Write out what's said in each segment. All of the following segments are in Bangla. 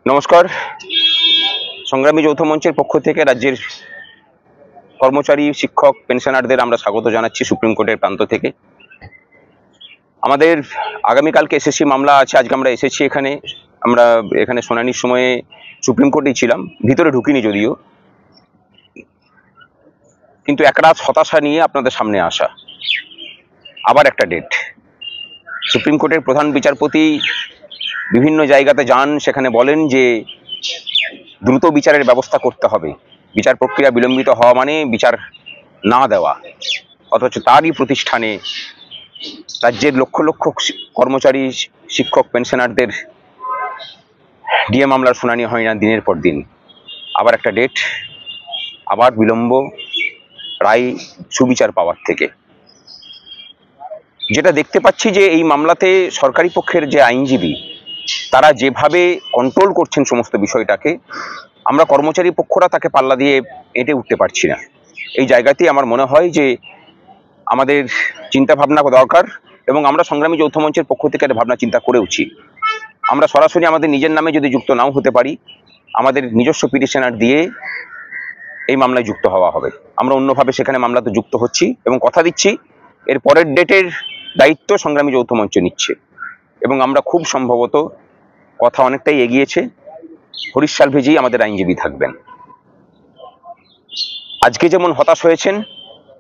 নমস্কার। সংগ্রামী যৌথ মঞ্চের পক্ষ থেকে রাজ্যের কর্মচারী, শিক্ষক, পেনশনারদের আমরা স্বাগত জানাচ্ছি সুপ্রিম কোর্টের প্রান্ত থেকে। আমাদের আগামীকালকে এসএসসি মামলা আছে। আজকে আমরা এসেছি এখানে। আমরা এখানে শুনানির সময়ে সুপ্রিম কোর্টেই ছিলাম, ভিতরে ঢুকিনি যদিও, কিন্তু একরাত হতাশা নিয়ে আপনাদের সামনে আসা। আবার একটা ডেট। সুপ্রিম কোর্টের প্রধান বিচারপতি বিভিন্ন জায়গাতে যান, সেখানে বলেন যে দ্রুত বিচারের ব্যবস্থা করতে হবে, বিচার প্রক্রিয়া বিলম্বিত হওয়া মানে বিচার না দেওয়া। অথচ তারই প্রতিষ্ঠানে রাজ্যের লক্ষ লক্ষ কর্মচারী, শিক্ষক, পেনশনারদের ডিএ মামলার শুনানি হয় না দিনের পর দিন। আবার একটা ডেট, আবার বিলম্ব রায় সুবিচার পাওয়ার থেকে। যেটা দেখতে পাচ্ছি যে এই মামলাতে সরকারি পক্ষের যে আইনজীবী, তারা যেভাবে কন্ট্রোল করছেন সমস্ত বিষয়টাকে, আমরা কর্মচারী পক্ষরা তাকে পাল্লা দিয়ে এঁটে উঠতে পারছি না। এই জায়গাতেই আমার মনে হয় যে আমাদের চিন্তা ভাবনা দরকার, এবং আমরা সংগ্রামী যৌথ মঞ্চের পক্ষ থেকে একটা ভাবনা চিন্তা করেওছি। আমরা সরাসরি আমাদের নিজের নামে যদি যুক্ত নাও হতে পারি, আমাদের নিজস্ব পিটিশনার দিয়ে এই মামলায় যুক্ত হওয়া হবে। আমরা অন্যভাবে সেখানে মামলাতে যুক্ত হচ্ছি এবং কথা দিচ্ছি এর পরের ডেটের দায়িত্ব সংগ্রামী যৌথ মঞ্চ নিচ্ছে। এবং আমরা খুব সম্ভবত, কথা অনেকটাই এগিয়েছে, হরিশ সালভেজি আমাদের আইনজীবী থাকবেন। আজকে যেমন হতাশ হয়েছেন,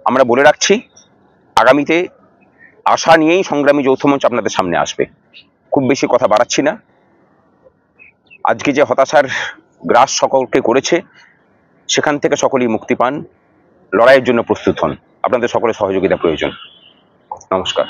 আমরা বলে রাখছি আগামীতে আশা নিয়েই সংগ্রামী যৌথ মঞ্চ আপনাদের সামনে আসবে। খুব বেশি কথা বাড়াচ্ছি না। আজকে যে হতাশার গ্রাস সকলকে করেছে, সেখান থেকে সকলেই মুক্তি পান, লড়াইয়ের জন্য প্রস্তুত হন। আপনাদের সকলের সহযোগিতা প্রয়োজন। নমস্কার।